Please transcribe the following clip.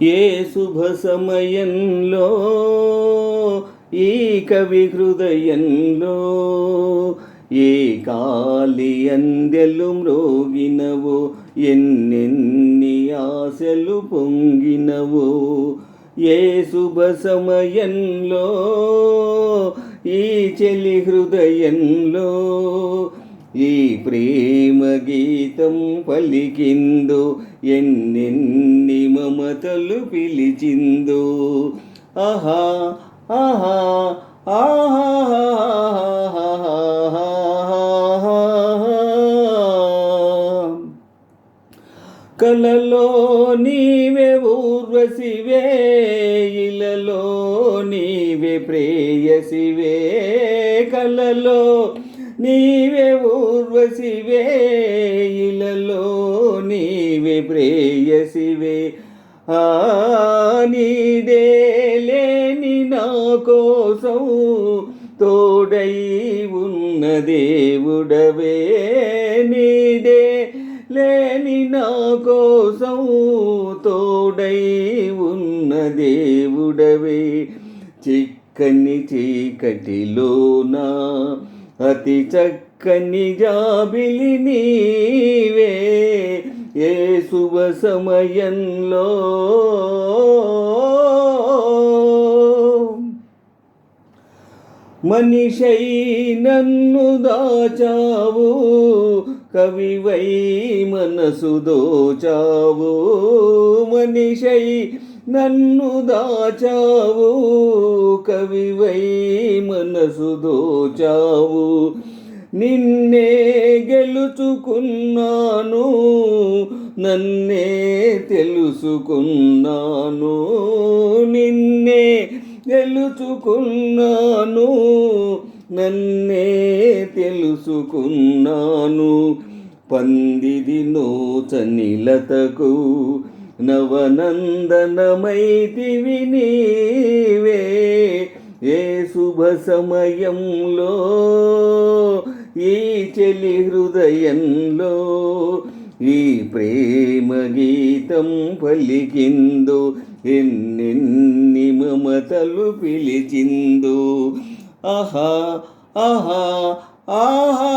ఏ శుభ సమయంలో ఈ కవి హృదయంలో ఏ కాలి అందెలు మ్రోగినవో ఎన్నెన్ని ఆశలు పొంగినవో ఏ శుభ సమయంలో ఈ చెలి హృదయంలో ఈ ప్రేమ గీతం పలికిందో ఎన్నెన్ని మమతలు పిలిచిందో ఆహా ఆహా ఆహా కలలో నీవే ఊర్వశివే ఇలలో నీవే ప్రేయసివే కలలో నీవే ఊర్వశివే ఇలలో నీవే ప్రేయసివే నీడే లేని నా కోసం తోడై ఉన్న దేవుడవే నీడే లేని నా కోసం తోడై ఉన్న దేవుడవే చిక్కని చీకటిలోనా అతి చక్కని జాబిలి నీవే ఏ శుభ సమయంలో మనిషై నన్ను దాచావు కవివై మనసు దోచావు మనిషై నన్ను దాచావు కవివై మనసు దోచావు నిన్నే గెలుచుకున్నాను నన్నే తెలుసుకున్నాను నిన్నే గెలుచుకున్నాను నన్నే తెలుసుకున్నాను పందిది నోచని లతకు నవనందనమైతివి నీవే ఏ శుభ సమయంలో ఈ చెలి హృదయంలో ఈ ప్రేమ గీతం పలికిందో ఎన్నెన్ని మమతలు పిలిచిందో ఆహా ఆహా ఆహా